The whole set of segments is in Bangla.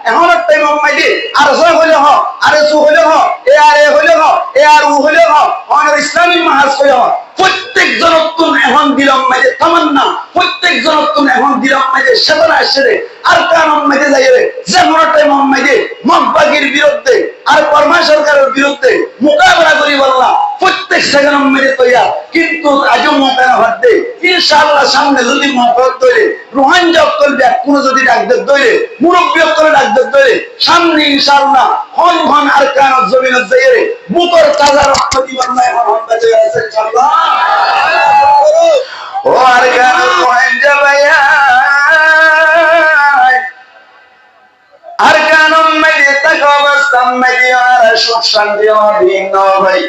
এখন টাইম মাইদে আর স হইলে হ আরে সু হইলে হ এ আর এ হইলে হ এ আর উ হইলে হ আমাদের ইসলামী মাহাজ হইলে হ প্রত্যেক জনতুন এখন দিলাম মাইদে তামান্না প্রত্যেক জনতুন এখন দিলাম মাইদে সেবার আসে আর কান মাইদে যাই রে যেমন টাইম মাইদে মগবাগির বিরুদ্ধে আর পরমা সরকারের বিরুদ্ধে মোকাবেলা করি বললাম প্রত্যেক সেখানে মেরে তৈয়া কিন্তু আজও মোকাবেলা হতে ইনশাআল্লাহ সামনে যদি মহব্বত ধরে রোহানজা করবে কোনো যদি ডাকদের ধরে মুরব্বী করে ডাকদের ধরে সামনে ইনশাআল্লাহ হন হন আর কান জমিনের যাইরে মুতর তাজা রক্ত দিবার নাই হন হন বাজে আছে ইনশাআল্লাহ ও আর কান রোহানজা ভাইয়া আর কান মেরে তাকাবাস্তাম মেরে আর সুখ শান্তি দিন ভাই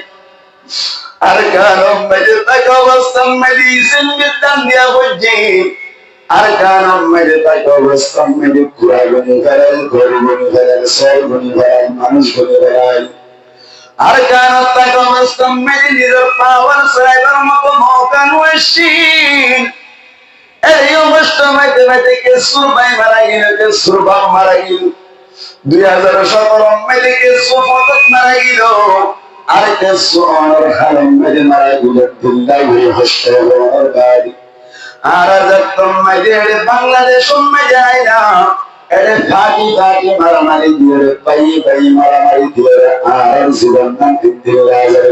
আর কান মেরে তাকাবাস্তাম মেরে সিনবিতান দিয়া বুঝি আর কান মেরে তাকাবাস্তাম মেরে কুরআন গুনি ফেরাল ঘর গুনি ফেরাল সয় গুনি ফেরাল মানুষ গুনি ফেরাল আর কান তাকাবাস্তাম মেরে নিজের পাওয়ার সাইবার মতো মৌকান ওয়াশিন এই অবস্থা মাইতে মাইতে কে সুরবাই মারা গেল কে সুরবা মারা গেল 2017 মেরে কে সুফত মারা গেল আর কে সুর খালম মেরে মারা গেল দিল্লাই হয়ে হসতে ওর বাড়ি আর যতম মেরে বাংলাদেশ মে যায় না এরে ফাটি ফাটি মারামারি দিয়ে পাই পাই মারামারি দিয়ে আর জীবন না দিতে লাগে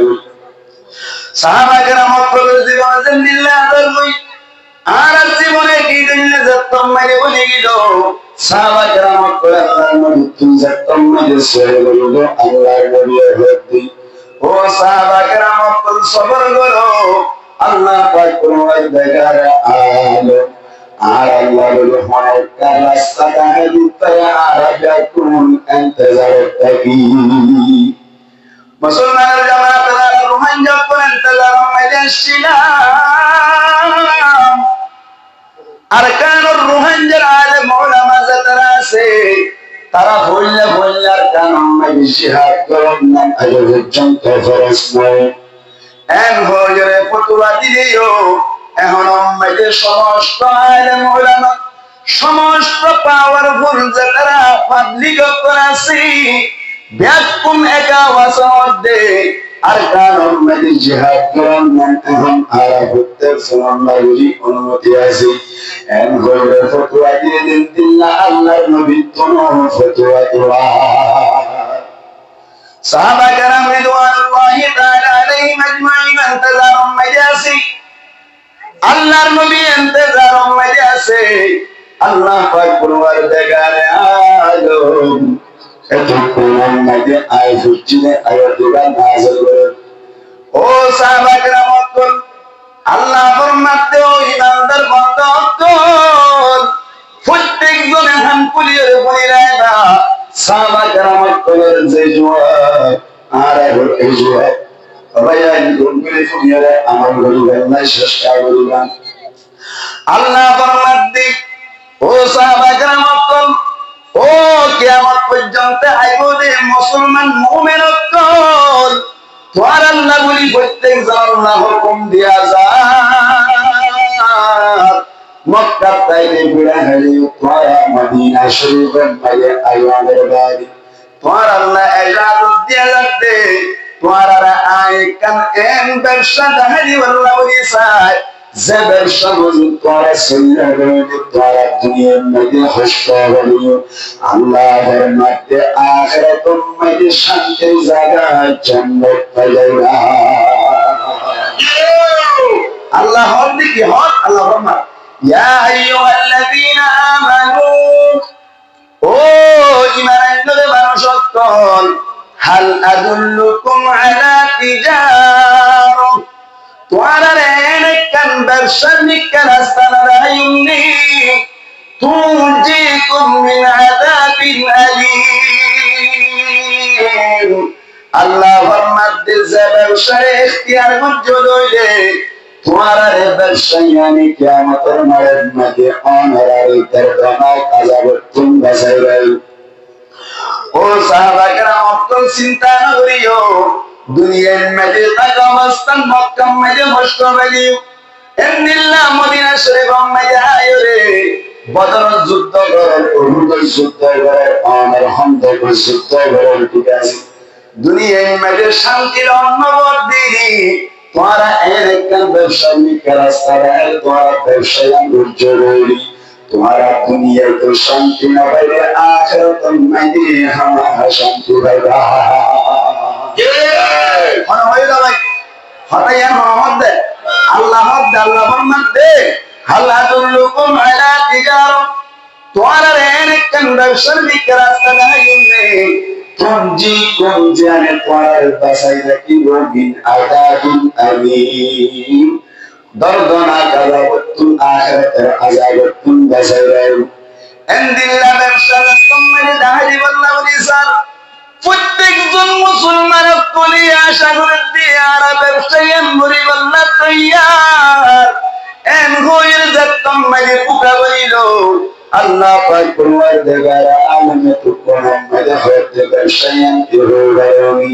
সাহাবা کرام সকল জীবন জিন্দিল্লাহ আদরই আর জীবনে কি দিনে যতম মেরে বলে গেল সাহাবা کرام সকল আল্লাহর নবী তুমি যতম মেরে সরে গেল আল্লাহর নবীর হদি ও সাহাবা کرام সকল সবর করো আল্লাহ পাক কোন দেখার আলো আর আল্লাহ বলে হয় কার রাস্তাটা দিতে আর যখন ইন্তজার থাকি মুসলমানের জামাতের রোহানজা করে ইন্তজার মজসিলাম আর কানুর রোহানজার আলেম উলামা যারা আছে তারা বললে বললে আর কানুন মাইজি জিহাদ করেন না আজও পর্যন্ত ফরজ নয় এন হজরে ফতোয়া দিও এখন মাইজি সমস্ত আলেম উলামা সমস্ত পাওয়ারফুল যারা পাবলিক আছে ব্যাকুম একা ওয়াসাদে আর কানুন মাইজি জিহাদ করেন না এখন আরাফতে সুন্নাহরি অনুমতি আছে এন হজরে ফতোয়া দিয়ে দিন দিল্লাহ আল্লাহর নবী কোন ফতোয়া দিবা সাহাবা کرام রিদওয়ানুল্লাহি তাআলা আলাইহিম আজমাইন ইন্তজার মাজাসি আল্লাহর নবী ইন্তজার মাজাসি আল্লাহ পাক পরওয়ার দেগারে আলম এত কোরআন মাঝে আয়াত হচ্ছে আয়াতগুলো নাযিল করে ও সাহাবা کرام আল্লাহ ফরমাতে ও ইমানদার বান্দাগণ প্রত্যেকজনে হান পুলিয়ে বলিরায় না সাহাবা کرام কলের যে জোয়ার আর এই জোয়ার ভাইয়া গুনগুলি ফুনিয়ে আমার গরিবের নাই চেষ্টা করিলাম আল্লাহ ফরমাতে ও সাহাবা کرام ও কিয়ামত পর্যন্ত আইবদে মুসলমান মুমিনগণ তোর আল্লাহ বলি প্রত্যেক জন আল্লাহ হুকুম দিয়া যায় মক্কা তাইলে বিড়া হলি তোর মদিনা শরীফের মাঝে আইওয়ানের বাড়ি তোর আল্লাহ ইজাজত দিয়া যাতে তোর আর আই কান এন ব্যবসা দাহারি আল্লাহ বলি সাই যে ব্যবসা বুঝি তোর সুন্নাহ বলি তোর দুনিয়ার মধ্যে হস্ত বলি আল্লাহর মধ্যে আখিরাতের মধ্যে শান্তির জায়গা জান্নাত পাইবা আল্লাহ হক দেখি হক আল্লাহ রহমান ইয়া আইয়ুহাল্লাযীনা আমানু ও ঈমানদার মানুষগণ হাল আদুল্লুকুম আলা তিজারা তোয়ারে নেকান ব্যবসা নিকান আস্তানারাইনি তুজিকুম মিন আযাবিন আলীম আল্লাহ ফরমাতে যে ব্যবসা ইখতিয়ার করছো লইলে তোমারে ব্যবসা ইয়ানি কিয়ামতের মধ্যে অনারারি দরদানায় আযাব তুম বাসাইবে ও সাহাবা کرام অত্যন্ত চিন্তা করিও দুনিয়ার মধ্যে তাকামাস্তান মক্কা মধ্যে মুশতাবালি ইন্দিল্লাহ মদিনা শরীফ মধ্যে আয়রে বদরের যুদ্ধ করেন, উহুদের যুদ্ধ করেন, আমার খন্দকের যুদ্ধ করেন, ঠিক আছে। দুনিয়ায় মাঝে শান্তির অন্নবর দিই তোরা এর একটা ব্যবসায়িক রাস্তা দেয়, তোরা ব্যবসায়ী গুর্জ রইলি তোমারা দুনিয়ায় তো শান্তি না পাইলে আখিরাত মাইদি হামা শান্তি পাইবা। কোন হইলো ভাই হটাইয়া মোহাম্মদ দে আল্লাহ দে আল্লাহর মধ্যে হালাদুল্লুকুম আলা তিজারত তোরা এর একটা ব্যবসায়িক রাস্তা দেয় تنجيكم جانب والبصيرة ومن عذاب أليم دردنا كذبتم آخرة عذابتم بصيرة عند الله برشادكم من دهج والله ولسان প্রত্যেকজন মুসলমান কলি আশা করে দিয়ার ব্যবসায়ী মরি বল্লা তৈয়ার এন হইর যাতম মাঝে পুকা বইল আল্লাহ পাক পরওয়ারদিগার আলমে তো মুহাম্মদ হতে ব্যবসায়ী ইরোগায়নি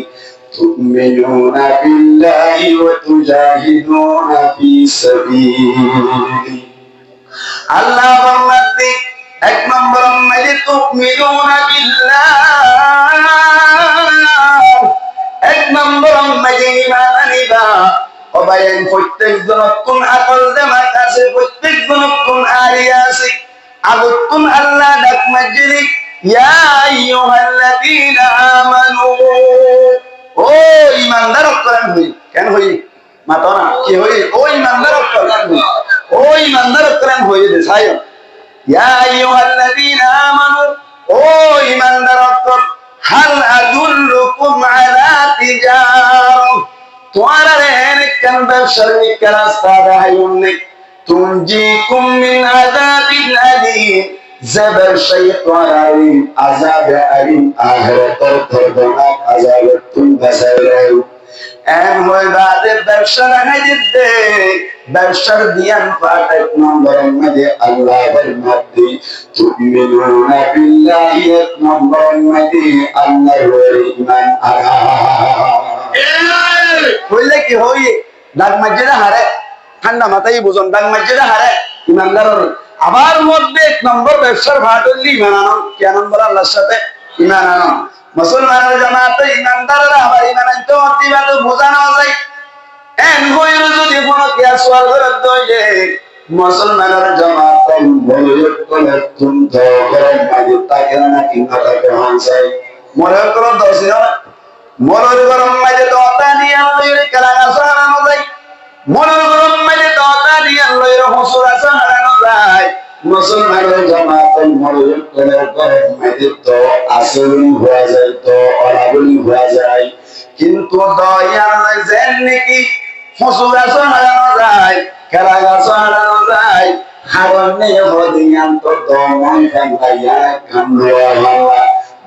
তুমিনুনা বিল্লাহি ওয়া তুজাহিদুনা ফি সাবিলি আল্লাহ বলতে এক নম্বর মাঝে তুমিনুনা বিল্লাহ এক নম্বর মাঝে ঈমান আনিবা অবায়ন প্রত্যেকজন কোন আকল দেমাক আছে প্রত্যেকজন কোন আরিয়া আছে আগুতুন আল্লাহ ডাক মাজরি ইয়া আইয়ুহাল্লাযীনা আমানু ও ঈমানদার কোরআন হই কেন হই মাতনা কি হই ও ঈমানদার কোরআন হই ও ঈমানদার কোরআন হই দেখায় ইয়া আইয়ুহাল্লাযীনা আমানু ও ঈমানদার কোরআন হাল আদুল্লুকুম আলা তিজারা তোরা রেন কেন ব্যবসায়িক রাস্তা দেখায়ুন تنجيكم من عذاب أليم زبر شيطان عذاب أليم آخرة تردناك عذاب تنبسر এম হয়ে বাদে ব্যবসা লাগাইতে ব্যবসার দিয়ান পাঠাই নম্বরের মধ্যে আল্লাহর মধ্যে তুমিনুনা বিল্লাহি এক নম্বরের মধ্যে আল্লাহর ঈমান আনা হইলে কি হই দাগ মসজিদে হারে ঠান্ডা মাথায় বুঝুন দাগ মসজিদে হারে ইমানদারের আবার মধ্যে এক নম্বর ব্যবসার ভাট হইলে ঈমান আনো কি নম্বর আল্লাহর সাথে ঈমান আনো মুসলমানের জামাতে ইমানদাররা আবার ঈমান আনতে অতিবাদ বোঝানো যায় এন হইল যদি কোনো কেস ওয়ার করে দইলে মুসলমানের জামাতে বলে কোলে তুম তো করে মাঝে তাকে না কিনা তাকে হানসাই মরে কোন দোষ না মরে গরম মাঝে দতা নিয়ে লইরে কালাগা সারানো যায় মরে গরম মাঝে দতা নিয়ে লইরে হসুরা সারানো যায় মুসলমানের জামাতে মরে কোলে গরম মাঝে তো আসলি হয়ে যায় তো অনাবলি হয়ে যায় কিন্তু দয়াল যেন নাকি হসুরা সারানো যায় কালাগা সারানো যায় হারনে হদিয়ান তো দমন কান্দাইয়া কান্দুয়া আল্লাহ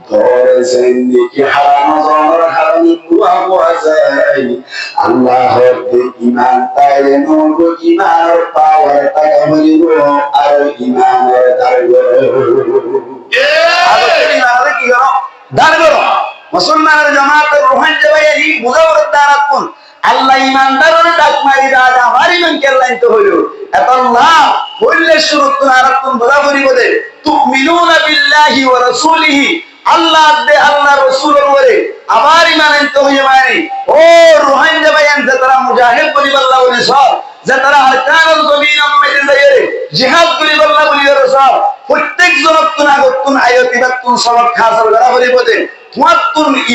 ধরে জিন্দেগি হারানো জমর হারানি বুয়া বুয়া যায় আল্লাহর ঈমান তাইলে নগো ঈমানের পাওয়ার টাকা হইব আর ঈমানের দারগর আর কি করো দারগর মুসলমানের জামাতের রোহান জবাই এই বুঝাওয়ার দ্বারাতন আল্লাহ ঈমানদারের ডাক মারি রাজা আমার ঈমান কেলাইন তো হইল এত আল্লাহ বললে শুরুতুন আরাতুন বলা করিব দে তুমিনুনা বিল্লাহি ওয়া রাসূলিহি আল্লাহ দে আল্লাহ রাসূলের ওরে আবার ঈমান আনতে হইবে মানে ও রোহান জবাই আনতে তারা মুজাহিদ বলি আল্লাহ বলে সব যে তারা আরকানুল জমিন আম্মাতে যায়রে জিহাদ করি আল্লাহ বলি রাসূল প্রত্যেক জনতুন আগতুন আয়াতিবাতুন সবক খাসর করা করিব দে তোমার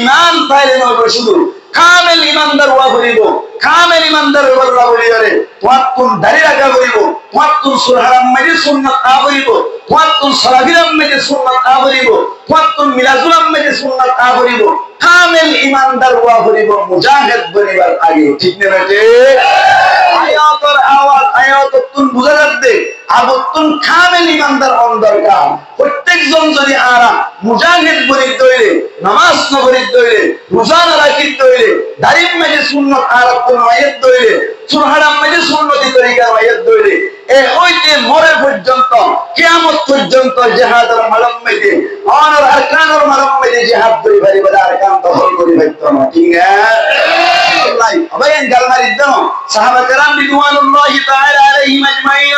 ঈমান পাইলে নয় শুধু কামেল ঈমানদার ওয়া করিব কামেল ঈমানদার আল্লাহ বলি রে তোমার দাড়ি রাখা করিব তোমার সুরহারাম মাইরে সুন্নাত আ করিব তোমার সালাফিরাম মাইরে সুন্নাত আ করিব তোমার মিলাজুলাম মাইরে সুন্নাত আ করিব কামেল ঈমানদার ওয়া করিব মুজাহিদ বনিবার আগে ঠিক না বেটে আয়াতের আওয়াজ আয়াতুন বুঝা যাচ্ছে আবতুন কামেল ঈমানদার অন্তর্কাম প্রত্যেকজন যদি আরা মুজাহিদ বনি দইলে নামাজ নগরী দইলে রোজা রাখি দইলে দাড়িম মাঝে সুন্নাত আরাতুন আয়াত দইলে সুরহারাম মাঝে সুন্নতি তরিকা আয়াত দইলে এ হইতে মরে পর্যন্ত কিয়ামত পর্যন্ত জিহাদের মালম মেদে আর আরকানের মালম মেদে জিহাদ করি পারি বলে আরকান দখল করি বাইতো না ঠিক আল্লাহ আবাইন গালমারি দাও সাহাবা کرام রিদওয়ানুল্লাহি তাআলা আলাইহিম আজমাইন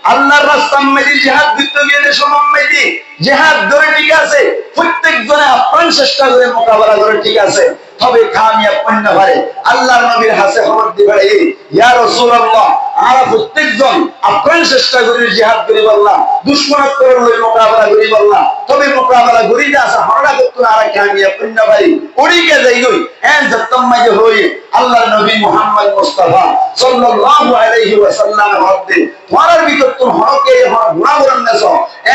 আল্লাহর রাস্তার মধ্যে জিহাদ করতে গিয়ে সময় মধ্যে জিহাদ করে ঠিক আছে, প্রত্যেক জনে আপ্রাণ চেষ্টা করে মোকাবেলা করে ঠিক আছে, তবে কামিয়াব পণ্য পারে। আল্লাহর নবীর হাতে খবর দিবে, ইয়া রাসূলুল্লাহ, আমরা প্রত্যেকজন আপ্রাণ চেষ্টা করে জিহাদ করি বললাম, দুশমনত করে মোকাবেলা করি বললাম, তবে মোকাবেলা করি যে আছে আমরা করতে আর কামিয়াব পণ্য পারি ওদিকে যাই গই এন যতম মাঝে হই আল্লাহর নবী মুহাম্মদ মুস্তাফা সাল্লাল্লাহু আলাইহি ওয়াসাল্লাম হতে তোমার ভিতর তো হকে গুনাহ বরন্নেছ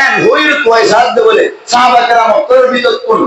এন হইর কয় সাথ দে বলে সাহাবা کرام তোর ভিতর কোন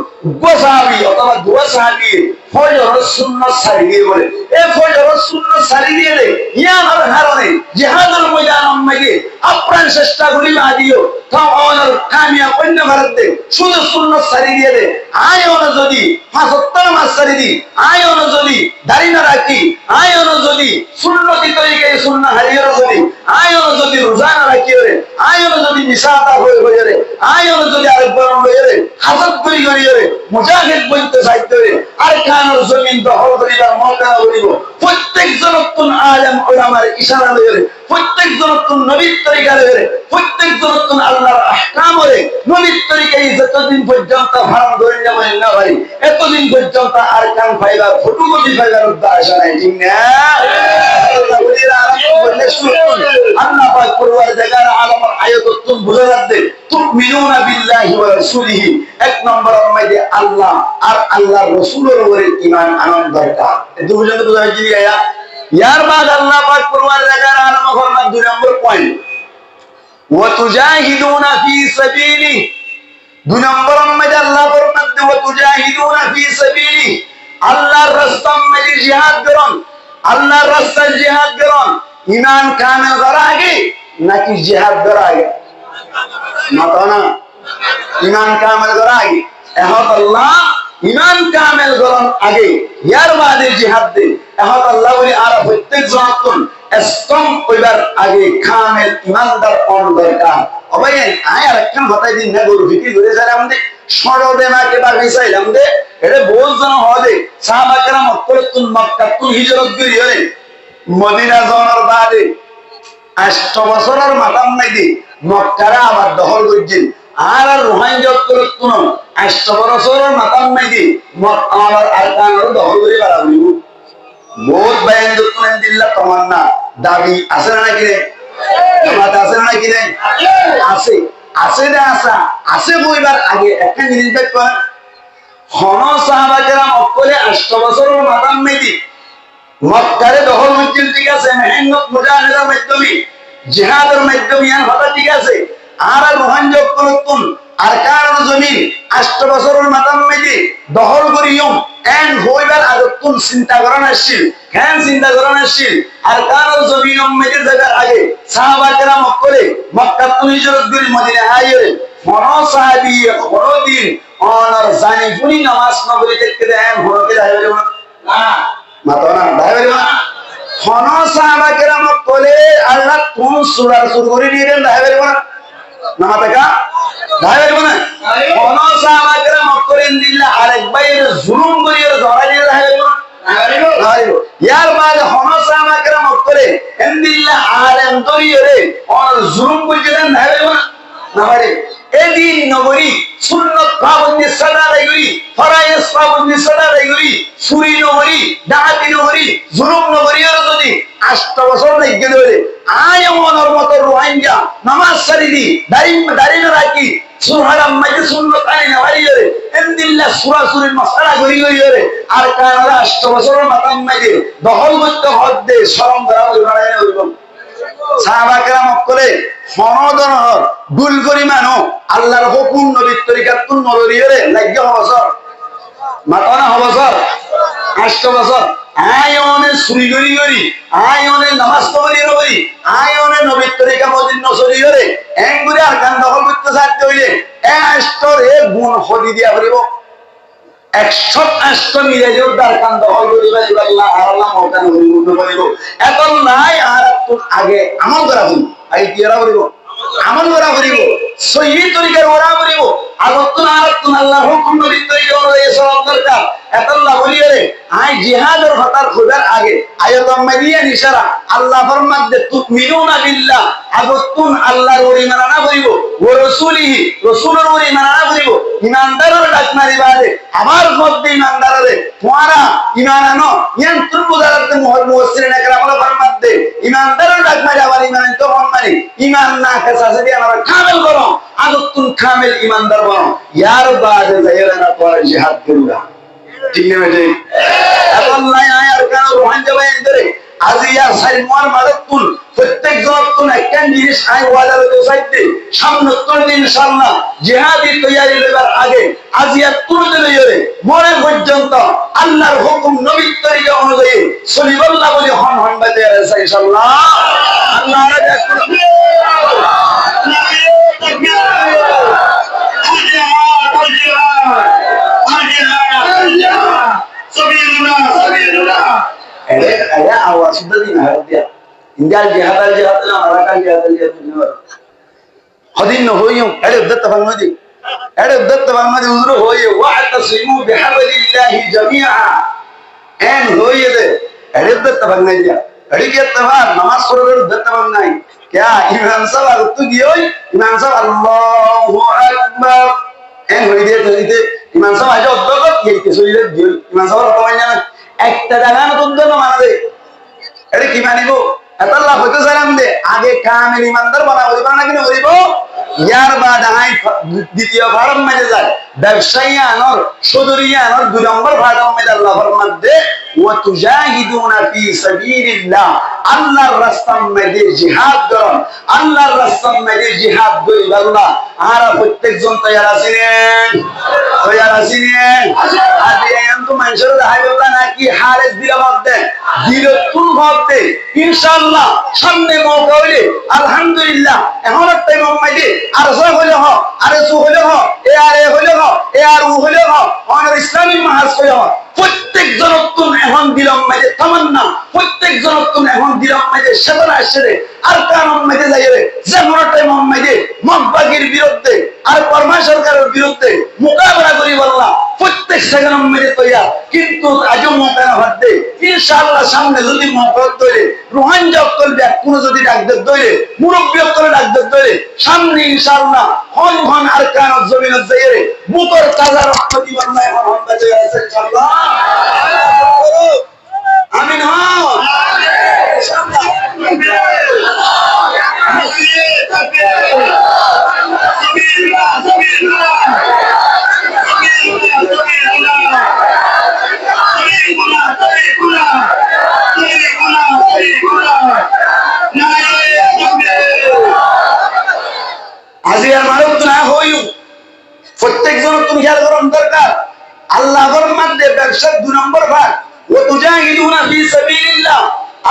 গোসাহাবী অথবা দুয়া সাহাবী ফজর সুন্নাত ছাড়ি দিয়ে বলে এই ফজর সুন্নাত ছাড়ি দিয়ে রে ইয়ার কারণে জিহাদের ময়দান আমাকে আপ্রাণ চেষ্টা করি না দিও তাও আমার কামিয়াব পণ্য ভারতে শুধু সুন্নাত ছাড়ি দিয়ে রে আয়ন যদি 75 মাস ছাড়ি দি আয়ন যদি দাড়ি না রাখি আয়ন যদি সুন্নতি তরিকায় সুন্নাহ হারিয়ে যদি আয়ন যদি রোজা না রাখি রে আয়ন যদি নিশাতা হয়ে রে আয়ন যদি আরেকবার হয়ে রে হাজত করি রে মুজাহিদ বলতে চাইতে রে আর কানের জমিন দখল করিবার মওকা করিব প্রত্যেক জনতুন আলেম উলামার ইশারা লয়ে রে প্রত্যেক জনতুন নবীর তরিকা লয়ে রে প্রত্যেক জনতুন আল্লাহর আহকাম রে নবীর তরিকায় যতদিন পর্যন্ত হারাম ধরে যাবে না ভাই এতদিন পর্যন্ত আর কান ফাইবা ফটোকপি ফাইবার উদ্দেশ্য নাই ঠিক না আল্লাহ বলিরা আরাম বলে শুনুন আল্লাহ পাক পরওয়ার জায়গার আলমের আয়াত তুম বুঝা যাচ্ছে তুমিনুনা বিল্লাহি ওয়া রাসূলিহি এক নম্বর মধ্যে আল্লাহ আর আল্লাহর রাসূলের উপরে ঈমান আনন্দ দরকার এত পর্যন্ত বুঝা হয়েছে আয়াত ইয়ার বাদ আল্লাহ পাক পরওয়ার জায়গার আলম ফরমান 2 নম্বর পয়েন্ট ওয়া তুজাহিদুনা ফি সাবিলি 2 নম্বর মধ্যে আল্লাহ ফরমান ওয়া তুজাহিদুনা ফি সাবিলি আল্লাহর রাস্তায় মধ্যে জিহাদ করুন আল্লাহর রাস্তায় জিহাদ করুন ঈমান কামেল করা আগে নাকি জিহাদ করা আগে মাতানা ঈমান কামেল করা আগে এখন আল্লাহ ঈমান কামেল করুন আগে ইয়ার বাদে জিহাদ দে এখন আল্লাহ বলি আর প্রত্যেক জনতুন স্তম কইবার আগে কামেল ঈমানদার কোন দরকার অবৈ আয় আরেকখান হতাই দিন না গরু বিক্রি করে যারাম দে সরদে মাকে বা বিছাইলাম দে এটা বহুত জন হদে সাহাবা کرام মক্কাতুল মক্কাতুল হিজরত করি হলে মদিনা যাওয়ার বাদে 8 বছরের মাথার মধ্যে মক্কারে আবার দখল করছেন আর রোহিঙ্গা করে কোন 8 বছরের মাথার মধ্যে মক্কার আরকানের দখল করে বাড়াবি বহুত বায়ান যতন দিল্লা তামান্না দাবি আছে না নাকি রে তোমার আছে না নাকি রে আছে আছে না আছে বইবার আগে একটা জিনিস বের করেন হন সাহাবা کرام অকলে 8 বছরের মাথার মধ্যে মক্কারে দখল করছেন ঠিক আছে মেহনত মুজাহিদের মাধ্যমে জিহাদের মাধ্যমে আর হতা ঠিক আছে আর রোহিঙ্গা করতুন আর কারণ জমিন 8 বছরের মাথার মধ্যে দখল করিয়ম এন্ড হইবার আগতুন চিন্তা করেন আসছিল কেন চিন্তা করেন আসছিল আর কারণ জমিন মধ্যে যাবার আগে সাহাবা کرام অকলে মক্কাতুল হিজরত করে মদিনা আইরে কোন সাহাবী কোনদিন অনার জানি পুনি নামাজ না বলে দেখতে দেন হরকে যাইবে না মাতানা যাইবে না কোন সাহাবা کرام অকলে আল্লাহ কোন সূরা শুরু করে দিলেন যাইবে না নামাতাকা যাইবে না কোন সাহাবা کرام অকলে দিল্লাহ আরেক বাইরে জুলুম করিয়ে ধরা দিয়ে যাইবে না ইয়ার বাদে কোন সাহাবা کرام অকলে দিল্লাহ আলেম দরিয়ে রে আর জুলুম করিয়ে দেন যাইবে না না পারে এদিন নগরী সুন্নত পাবন্দি সাদারাইগুলি ফরায়েজ পাবন্দি সাদারাইগুলি সুরি নগরী ডাহাতি নগরী জুলুম নগরীর যদি 8 বছর লাগে ধরে আয় মনের মতো রোহিঙ্গা নামাজ সারিদি দাড়ি না রাখি সুহারাম মাঝে সুন্নত আনি না বাড়িয়ে রে এমদিল্লাহ সূরা সুরির মাসালা গরি রে আর কানারা 8 বছরের মাথার মাঝে দখল করতে হদ্দে শরম ধরা লড়াই হইব সাহাবা کرام করে ফনদন দুল পরিমাণও আল্লাহর হুকুম নবীর তরিকাতুন নলরিয়ে লাগে বছর মাতানা বছর 8 বছর আয়নে সুরি গরি আয়নে নামাজ পড়ি আয়নে নবীর তরিকা মদিন নসরিয়ে এঙ্গুরে আর কান দখল করতে চাইতে হইলে 1 এ গুণ হদি দিয়া করিব 108 মিলে উদ্ধার কান দখল করিব আল্লাহ আর আল্লাহ মওকান করিব এখন নাই আর আগে আমল করা হইল আই কিরা করিব আমল করা করিব সহি তরিকার ওরা করিব আগতুন আরাতুন আল্লাহ হুকুম নবীর তরিকা অনুযায়ী চলার দরকার। এতল্লাহ বলিয়ে রে আই জিহাদের হতার খোঁজার আগে আয়াতম মাদিয়া নিশারা আল্লাহ ফরমান দে তুমিনুনা বিল্লাহ আগতুন আল্লাহর ওর ঈমান আনা করিব ও রাসূলিহি রাসূলের ওর ঈমান আনা করিব ঈমানদারের ডাক মারিবারে আমার মধ্যে ঈমানদারে তোমারা ঈমান আনো ইয়ান তুল মুদারাতে মুফাসসিরিন একরামুল ফরমান দে ঈমানদারের ডাক মারি আবার ঈমান তো মানি ঈমান না কাছে দিয়ে আমরা কামেল করো আগতুন কামেল ঈমানদার বনো ইয়ার বাদে যায়রা পরে জিহাদ করবা ঠিক না বেটে আল্লাহ আয়ার কান রোহান যাবে এন্ডরে আজিয়া সাইমর মারাতুল প্রত্যেক জনতুন একখান জিনিস আই ওয়াদার তো সাইতে সামনে তোর ইনশাআল্লাহ জিহাদি তৈয়ারি লইবার আগে আজিয়া তুলে লইরে মরে পর্যন্ত আল্লাহর হুকুম নবীর তরিকা অনুযায়ী সলিবাল্লাহ বলি হন হন বাজে আছে ইনশাআল্লাহ আল্লাহ রাখুন ada awal sudah di hari dia tinggal jihad na marakan jihad hadin no hoyo ada datta bangmadi uzru hoye wa'tasimu bihablillahi jami'a en hoye de ada datta bangmadi ada ke tawar namaz pore datta bangnai kya imam sahab tu giyoy imam sahab Allahu akbar en hoye de imam sahab aja oddogot yeke soile giyoy imam sahab tawanya একটা জায়গা নতুন জন্য মানবে এটা কি মানিব আল্লাহ হতে সালাম দে আগে কামেল ইমানদার বানাবো না কিনা বলিব ইয়ার বাদ আই দ্বিতীয় ফারম মেজে যায় ব্যবসায়ী আনর সদরিয়া আনর দুই নম্বর ফারম মেজে আল্লাহ ফরমান দে ওয়া তুজাহিদুনা ফি সাবিলিল্লাহ আল্লাহর রাস্তায় মেজে জিহাদ করুন আল্লাহর রাস্তায় মেজে জিহাদ করি আল্লাহ আর প্রত্যেকজন তৈয়ার আছেন আজকে এমন মানুষের দাহাইল্লাহ নাকি হারেস দিলা মধ্যে দিল তুল মধ্যে ইনশাআল্লাহ সামনে মৌকা হইলে আলহামদুলিল্লাহ এখন একটা মাইদে আর সব হইলে হ আর সু হইলে হ এ আর এ হইলে হ এ আর উ হইলে হ অনার ইসলামী মাহাজ হইলে হ প্রত্যেক জনতুন এখন দিলাম মাইদে তামান্না প্রত্যেক জনতুন এখন দিলাম মাইদে সেবার আসরে আর কারণ মাইদে যাইরে যেমন টাইম মাইদে মগবাগির বিরুদ্ধে আর পরমা সরকারের বিরুদ্ধে মোকাবেলা করি বললাম প্রত্যেক সেখানে মেরে তৈরি কিন্তু আজও মৌকা না ভাবতে ইনশাআল্লাহ সামনে যদি মৌকা তৈরি রোহান জব করবে কোনো যদি ডাকদের তৈরি মুরব্বী করে ডাকদের তৈরি সামনে ইনশাআল্লাহ হন হন আর কান জমিন যাইরে বুকর তাজা রক্ত দিবেন না এখন হন বাজে আছে ইনশাআল্লাহ আমিন হও ইনশাআল্লাহ আজিয়ার মারুক না হইউ প্রত্যেক জন তুমি খেয়াল করার দরকার আল্লাহর মধ্যে ব্যবসার 2 নম্বর ভাগ ও তুজাহিদুনা ফি সাবিলিল্লাহ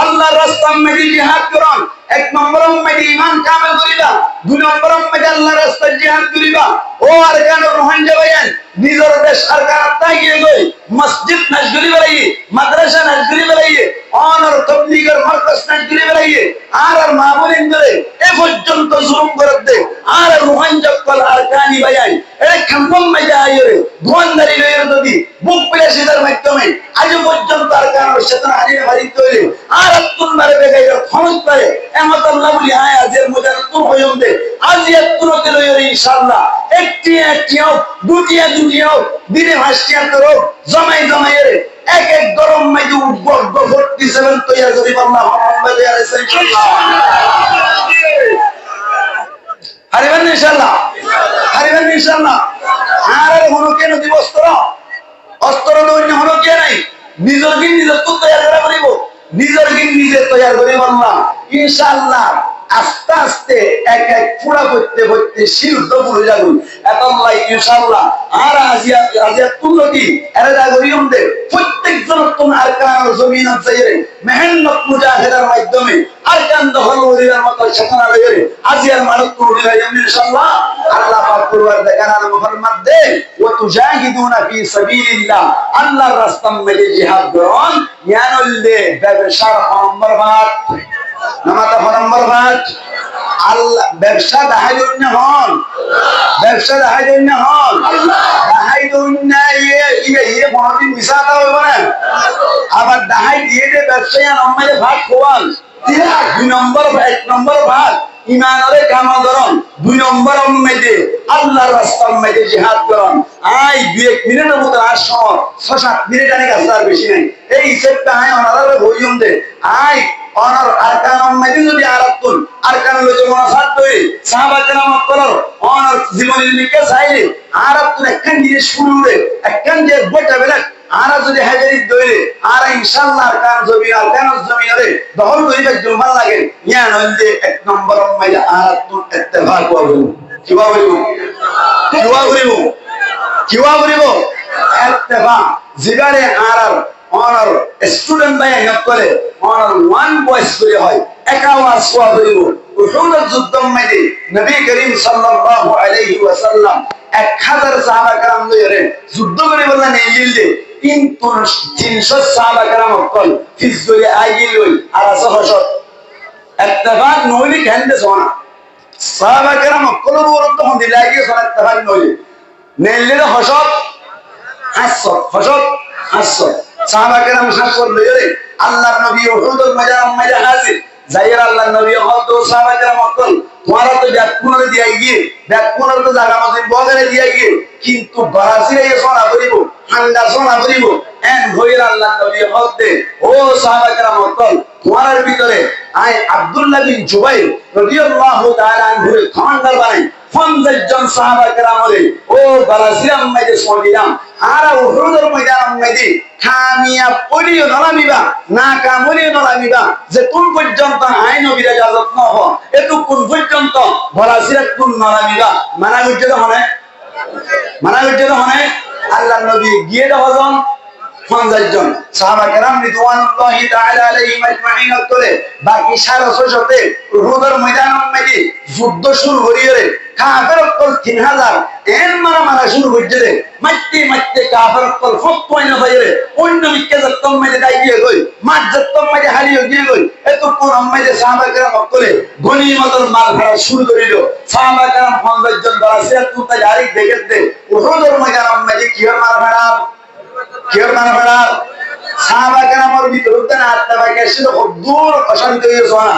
আল্লাহর রাস্তায় মেদি জিহাদ করুন 1 নম্বর মেদি ঈমান কামেল করিবা 2 নম্বর মেদি আল্লাহর রাস্তায় জিহাদ করিবা ও আরকান রোহান যাবেন নিজের দেশ সরকার তাইয়ে গই মসজিদ নজগুলি বেলাইয়ে মাদ্রাসা নজগুলি বেলাইয়ে অনর তাবলীগের মার্কাজ নজগুলি বেলাইয়ে আর মামুলিন ধরে এ পর্যন্ত জুলুম করতে আর রোহান জকল আরকানি বায়াই এ খাম্পম মেজা আইরে ধোয়ানদারি লইরে যদি বুক প্রেসিডের মাধ্যমে আজ পর্যন্ত আরকানের চেতনা হারিয়ে বাড়িতে হইলে আর তুন মারে বেগাইর খরচ করে এমত আল্লাহ বলি আয় আজের মধ্যে তুন হইম দে আজ এতুনতে লইরে ইনশাআল্লাহ একটিও দুটিয়া দিনে হাসিয়া করো জমাই জমাইরে এক এক গরম মাইদু উদ্ভব 47 তৈয়ার করি আল্লাহ মুহাম্মদ ইনশাআল্লাহ হারিবেন ইনশাআল্লাহ হারিবেন ইনশাআল্লাহ আর হলো কেন দিবস্ত্র অস্ত্র দৈন্য হলো কে নাই নিজের দিন নিজে তো তৈয়ার করা করিব নিজের দিন নিজে তৈয়ার করিব আল্লাহ ইনশাআল্লাহ আস্তে আস্তে এক এক পুরা করতে করতে সিদ্ধ পুরো যাগুন আল্লাহ ইনশাআল্লাহ আর আজিয়া তুলতি এরা জাগরিয়ম দে প্রত্যেক জন তুমি আরকান জমিন চাইরে মেহনত মুজাহিদার মাধ্যমে আরকান দখল ওরিয়ার মত শেখানা লইরে আজিয়ার মানব তুলি ইনশাআল্লাহ আল্লাহ পাক পরওয়ার দেখানার মুহাম্মদ দে ওয়া তুজাহিদুনা ফি সাবিলিল্লাহ আল্লাহর রাস্তায় মেলে জিহাদ করুন ইয়ানুল্লে ব্যবসার নম্বর ভাগ নামাতা নম্বর ভাগ আল্লাহ ব্যবসা দাহাইদুন হন ব্যবসা দাহাইদুন হন দাহাইদুন ইয়ে আবার দাহাই দিয়ে যে ব্যবসায়ী আমাদের ভাগ খোয়াল 2 নম্বর 1 নম্বর ভাগ ইমানের কামাদরণ 2 নম্বর মেদে আল্লাহর রাস্তার মেদে জিহাদ করন আই 2 মিনিটের মতো আর সময় 6-7 মিনিট আনে কাছে বেশি নাই এই হিসেবটা আয় ওনারা বইয়ম দে আই অনার আরকান মেদে যদি আরাতুল আরকান লজে মুনাফাত তৈরি সাহাবা কেরাম করার অনার জীবনের লিখে চাইলে আরাতুল একখান জিনিস শুরু রে একখান যে বইটা বেলা আরা যদি হাজারি দইরে আর ইনশাআল্লাহ আরকান জমিনে দহল করিবে জুমার লাগে ইয়া নইলে 1 নম্বর মাইলা আরাতুল ইত্তেফাক করব কিবা বলিব ইত্তেফাক জিগারে আরার অনার স্টুডেন্ট বাই হেল্প করে অনার ওয়ান ভয়েস করে হয় একা ওয়াজ কোয়া করিব উহুদের যুদ্ধ মধ্যে নবী করিম সাল্লাল্লাহু আলাইহি ওয়াসাল্লাম 1000 সাহাবা کرام লইরে যুদ্ধ করে বললেন ইলিলে 300 সাহাবা کرام অকল ফিজলে আইগিল লই আর সহসত ইত্তেফাক নইলি কেনদে সোনা সাহাবা کرام অকল বরত হন দিলাইগে সোনা ইত্তেফাক নইলি নেললে হসত হাসত সাহাবা کرام হাসত লইরে আল্লাহর নবী উহুদের ময়দানে হাজির জাইর আল্লাহর নবী হযরত সাহাবা کرام অকল তোমারা তো ব্যাকুণরে দিয়াই গিয়ে ব্যাকুণরে তো জায়গা মধ্যে বগরে দিয়াই গিয়ে কিন্তু বারাসিরে সোনা করিব ঠান্ডা সোনা করিব এন হইর আল্লাহর নবী হযরত ও সাহাবা کرام অকল তোমার ভিতরে আই আব্দুল্লাহ বিন জুবাইর রাদিয়াল্লাহু তাআলা আনহু কমান্ডার বানাই 50 জন সাহাবা کرام ও বারাসিরাম মাইদে সদিলাম আর উহুদের ময়দান মধ্যে খামিয়া পড়িও নলামিবা না কামলিও নলামিবা যে কোন পর্যন্ত আইন নবীর ইজাজত ন হ এত কোন পর্যন্ত বলাসিরা কোন নলামিবা মানা গজ্জে হনে আল্লাহর নবী গিয়ে দহজন 50 জন সাহাবা کرام রিদওয়ানুল্লাহি তাআলা আলাইহিম আজমাইন করে বাকি 600 তে উহুদের ময়দান মধ্যে যুদ্ধ শুরু হইরে কাফের কল 3000 এর মারা শুরু হইছে মাইতে কাফের কল ফকওয়াইনা বাইরে অন্য মিকে যত্তম মধ্যে দাই গিয়ে গই মাত যত্তম মধ্যে হারিয়ে গিয়ে গই এত কোন মধ্যে সাহাবা کرام করে গনিমতের মাল ভরা শুরু করিল সাহাবা کرام 50 জন বাসিয়া তুতা জারি দেখতে উহুদের ময়দান মধ্যে কি মারা সাহাবা کرامর ভিতরে না আত্মা কেসে দূর অশান্তি হয়ে সোনা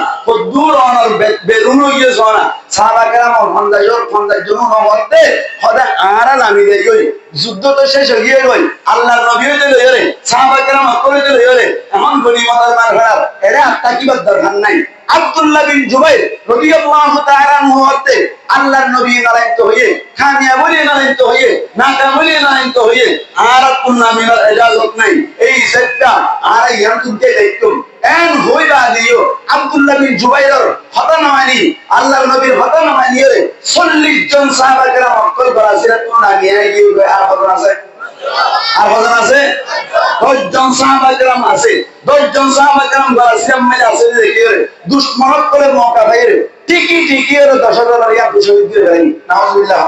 দূর অনর বেরুন হয়ে সোনা সাহাবা کرام 50 জন মধ্যে খোদা আরা নামি দেই গই যুদ্ধ তো শেষ হয়ে গই আল্লাহর নবীও দিল এরে সাহাবা کرام করে দিল এরে এমন গনিমতের মাল ভরা এরে আত্মা কি দরকার নাই আব্দুল্লাহ বিন জুবাইর রাদিয়াল্লাহু তাআলা আনহু হতে আল্লাহর নবী নালাইত হয়ে খামিয়া বলি নালাইত হয়ে নাকা বলি নালাইত হয়ে আর কোন নামের ইজাজত নাই এই সেটটা আর ইয়াম তুমতে দায়িত্ব এন হইবা দিও আব্দুল্লাহ বিন জুবাইরের হতানামানি আল্লাহর নবীর হতানামানি 40 জন সাহাবা کرام অকল বরাসিরা কোন নামে গিয়ে আর হজন আছে 10 জন সাহাবা کرام আছে 10 জন সাহাবা کرام বরাসিরা মধ্যে আছে দেখি দুশমনত করে মওকা পাইরে ঠিকই এর 10,000 ইয়া শহীদ দিয়ে গেলেন নাউজুবিল্লাহ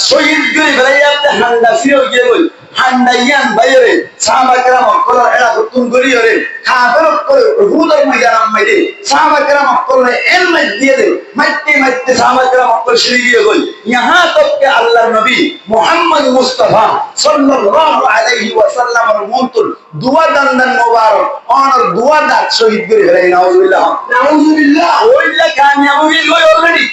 শহীদ দিয়ে গেলে হান্ডা ফিরে গিয়ে গই হান্ডাইয়ান বাইরে সাহাবা کرام অকল এরা তুম করি রে কাফের করে উহুদের ময়দান মধ্যে সাহাবা کرام অকল এল মধ্যে দে মাইতে সাহাবা کرام অকল শুরু গিয়ে গই ইহা তক কে আল্লাহর নবী মুহাম্মদ মুস্তাফা সাল্লাল্লাহু আলাইহি ওয়াসাল্লামের মন্ত্র দুয়া দান মোবারক অনর দুয়া দাত শহীদ করে গেলেন নাউজুবিল্লাহ ওইলা কামিয়াবি লই অলরেডি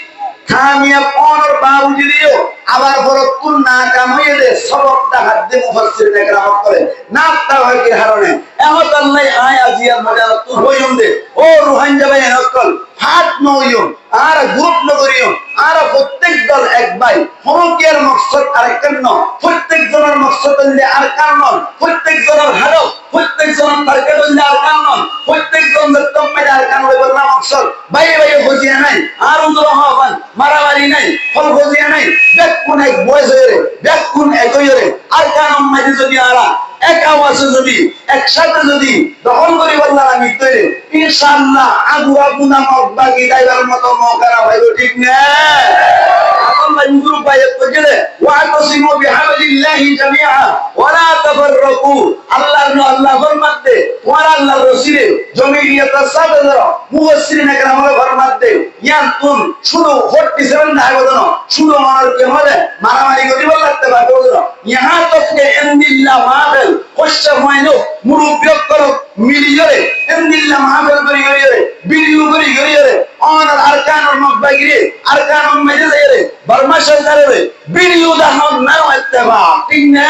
কামিয়াব অনর বাউজি দিও আবার বরকুল না কাম হয়ে দে সবকটা হাতে মুফাসসিরিনে کرام করে না তা হয় কি কারণে এমত আল্লাহ আয় আজিয়ার মজা তো হইম দে ও রুহান যাবে নকল হাত নইও আর গ্রুপ নগরিও আর প্রত্যেক দল এক ভাই হরকের মকসদ আরেকজন ন প্রত্যেক জনের মকসদ হইলে আর কারণ প্রত্যেক জনের হাড় প্রত্যেক জনের টার্গেট হইলে আর কারণ প্রত্যেক জনের তম্মের আর কারণ হইল না মকসদ ভাই বুঝিয়া নাই আর উদর হওয়ান মারামারি নাই ফল বুঝিয়া নাই কোন এক বয়স হয়ে কোন একই রে আর কারণ মাঝে যদি আরা এক আওয়াজে যদি একসাথে যদি দখল করি বললাম আমি তৈরি ইনশাআল্লাহ আগুয়া গুনা মকবাগি দাইবার মতো মৌকা না ভাইব ঠিক না আল্লাহ ইনগুরু বাইত কইলে ওয়াতাসিমু বিহাবলিল্লাহি জামিআ ওয়া লা তাফাররাকু আল্লাহর ফরমাতে তোমার আল্লাহর রসুলে জমিরিয়াত সাদর মুফাসসিরিন একরাম ফরমাত দে ইয়ান্তুন শুধু 47 দায় বদন শুধু আমার কি হলে মারামারি করি বলতে পারবে বদন ইহা তককে ইনদিল্লাহ মাহফিল কষ্ট হয়নো মুরুব্বিয়ক করো মিলিয়রে ইনদিল্লাহ মাহফিল করি করি বিডিও করি করি অনার আরকানুল মাকবাগিরে আরকানুল মাজিরে বর্মা সরকারে বিডিও দাহন না ইত্তেবা ঠিক না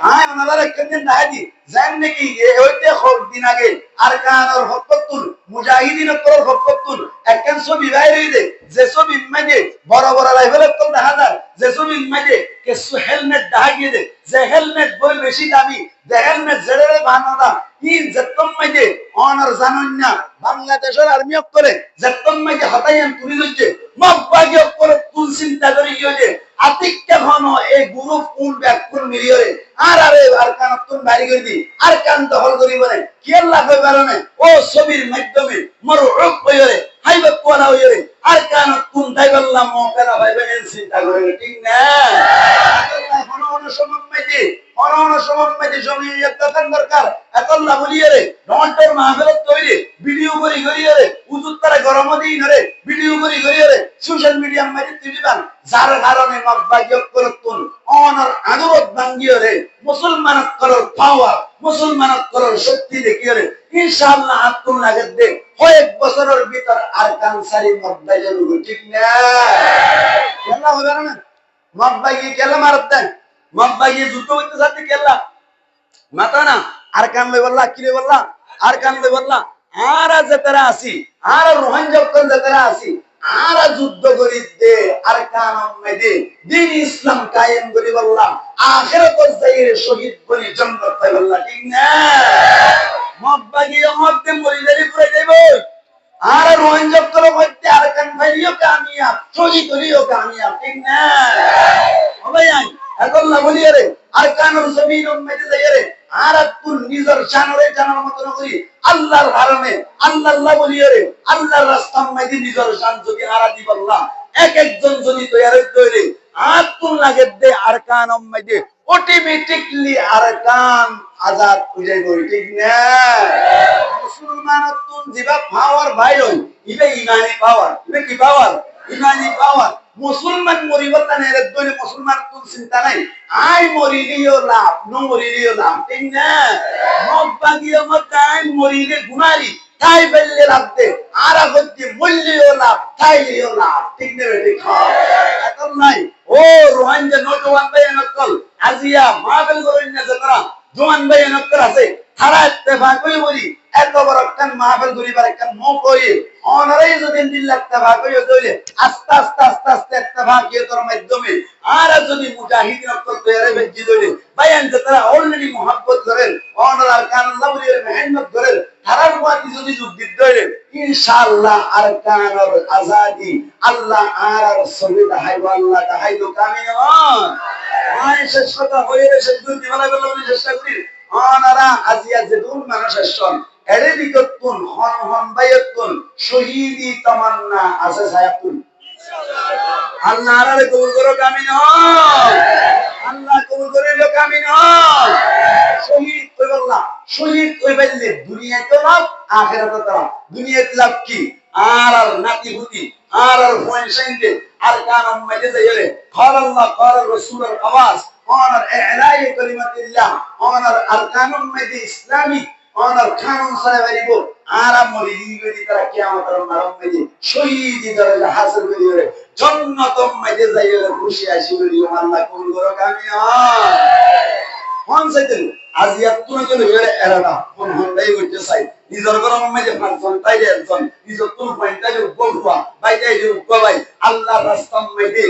আয় ওনারা কেমন দাহাদি জান নাকি এ হইতে হক দিন আগে আরকানুল হকতুল মুজাহিদিন করল হকতুল একখান ছবি বাইরে দে যে ছবি মাঝে বড় বড় লাইভেল তো দেখা যায় যে ছবি মাঝে কিছু হেলমেট দেখা গিয়ে দে যে হেলমেট বই বেশি দামি যে হেলমেট জেরে বানানা ইন যেতম মাঝে অনার জানুন না বাংলাদেশের আর্মি করে যেতম মাঝে হতাইন তুলি লইছে মগবাগি করে তুল চিন্তা করি গিয়ে আতিককে ঘন এই গুরু ফুল ব্যাক কোন মিলিয়রে আরে আরকান তুন বাড়ি করে দি আরকান দখল করি বলে কি আল্লাহ কই পারনে ও ছবির মাধ্যমে মরউব হইরে হাইবে কোলা হইরে আরকান তুন দাইবাল্লাহ মোকানা ভাইবে চিন্তা করে ঠিক না কোন সময় মাঝে জমিয়ত দরকার দরকার আল্লাহ বলিয়ে ডন্টর মাহফিল তৈরি ভিডিও করি করিয়ে উজুত তারা গরম দিন রে ভিডিও করি করিয়ে সোশ্যাল মিডিয়া মাঝে দিবেন যার কারণে মগবাগি করতুন অনার আদরত ভাঙ্গিয়ে রে মুসলমানত করার পাওয়ার মুসলমানত করার শক্তি দেখিয়ে রে ইনশাআল্লাহ আতুল লাগে দে কয়েক বছরের ভিতর আরকান সারি মগবাগি ঠিক না কেলা হবে না মগবাগি কেলা মারত দেন মগবাগি যুদ্ধ হইতে সাথে কেলা মাতা না আরকান লই বললা কি রে বললা আরকান লই বললা আর যেতারা আসি আর রোহানজব কোন যেতারা আসি আর যুদ্ধ করি দে আরকান মধ্যে দ্বীন ইসলাম কায়েম করি বললাম আখিরাত যাইরে শহীদ করি জান্নাত পাই বললা ঠিক না মগবাগি মধ্যে মরিদারি পুরে যাইব আর রোহানজব করে মধ্যে আরকান ভাইও কামিয়াব শহীদ হলিও কামিয়াব ঠিক না হবে আই আল্লাহ বলিয়ে রে আরকানুল জমিন উম্মতে যাইরে আর তুই নিজের জানরে জানার মত করি আল্লাহর কারণে আল্লাহ বলিয়ে রে আল্লাহর রাস্তা মধ্যে নিজের জান যদি হারা দি বললাম এক একজন যদি তৈরি তৈরি আর তুই লাগে দে আরকান মধ্যে অটোমেটিকলি আরকান আজাদ হয়ে যাবে ঠিক না মুসলমান তুই জিবা পাওয়ার ভাই হই ইবে ইমানি পাওয়ার ইবে কি পাওয়ার ইমানি পাওয়ার মুসলমান মরিবতা নেই দলে মুসলমান কোন চিন্তা নাই আই মরিলিও লাভ ন মরিলিও লাভ ঠিক না মগবাগিও মতাই মরিলে গুনারি তাই বেললে লাভ দে আর আগতে মূল্যও লাভ তাইলিও লাভ ঠিক না ঠিক এখন নাই ও রোহানজা নটওয়ান ভাই নকল আজিয়া মাহফিল করেন না যারা জোয়ান ভাই নকল আছে তারা ইত্তেফাক কই বলি এত বড় কান মাহফিল করিবার কান মো কই অনারাই যদি দিল্লাহ ইত্তেফাক কই দইলে আস্তে আস্তে আস্তে আস্তে ইত্তেফাক এর মাধ্যমে আর যদি মুজাহিদ নকল তৈরি বেজি দইলে বায়ান যারা অলরেডি মোহাব্বত করেন অনারা কান আল্লাহ বলি মেহনত করেন তারার ওয়াতি যদি যুদ্ধ দইলে ইনশাআল্লাহ আরকানুল আজাদি আল্লাহ আর সবিদা হাইবা আল্লাহ তাহাইদু কামিন আয় শেষ কথা হইরে শেষ দুই বলা গেল চেষ্টা করি অনারা আজিয়া যে দূর মানুষ আসছেন এরে বিকতুন হন হন বাইতুন শহীদি তামান্না আছে সায়াতুন আল্লাহ আরে কবুল করো কামিন আল্লাহ কবুল করে লো কামিন শহীদ কই আল্লাহ শহীদ কই বললে দুনিয়াতে লাভ আখিরাতে লাভ দুনিয়াতে লাভ কি আর নাতি হুতি আর ফয়সাইন্দে আর কানাম মধ্যে যাইলে قال الله قال الرسول الأواز honor اعلاء كلمة الله honor arkanum medi islamic honor kanun sare baribo ara moridi gedi tara kiamatar maram medi shohidi daraja hasil gedi jannatum medi jayele khushi ashi gedi Allah kobul koro kamiya কোন সাইতেন আজিয়া তুই গেল এরে এরাটা কোন হন্ডাই হইছে সাই নিজের গরম মধ্যে ফাংশন তাইলে একজন নিজের তুল পয়েন্টে বলবা বাইরে যে কবাই আল্লাহর রাস্তা মধ্যে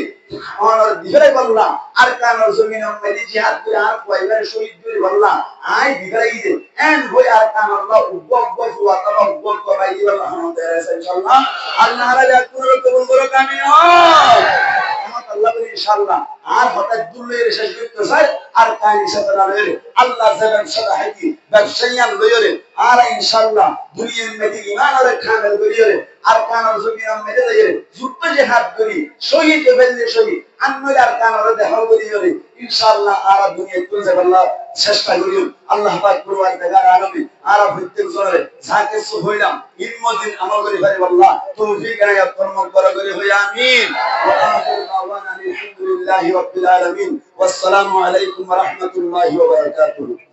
অনর দিরে বললা আর কানোর জমিন মধ্যে জিহাদ করে আর কয়বার শহীদ করে বললা আই দিরাই দে এন্ড হই আর কান আল্লাহ উব্বক ওয়া তাআলা উব্বক কবাই দিলা আলহামদুলিল্লাহ ইনশাআল্লাহ আল্লাহ রাজা কবুল করো কামিন আল্লাহ বলি ইনশাআল্লাহ আর হঠাৎ দুলের শেষ করতে চায় আর কাহিনী সাথে না লইরে আল্লাহ যাবেন সাদা হাকি ব্যবসায়ীর লইরে আর ইনশাআল্লাহ দুনিয়ার মেদি ইমান আর খামেল করিরে আর কানার জমিন মেদে লইরে যুদ্ধ জিহাদ করি শহীদ বেললে শহীদ আন্নর আর কানার দেহ করিরে ইনশাআল্লাহ আর দুনিয়া তুল যাবেল্লাহ চেষ্টা করিও আল্লাহ পাক কুরবান দেগার আলমী আর প্রত্যেক জনের যাকে হইলাম ইলমদিন আমল করি ভাই আল্লাহ তৌফিক আয়া কর্ম করা করি হই আমিন ওয়া আখিরু দাওয়ানা আলহামদুলিল্লাহি রাব্বিল আলামিন ওয়াসসালামু আলাইকুম ওয়া রাহমাতুল্লাহি ওয়া বারাকাতুহু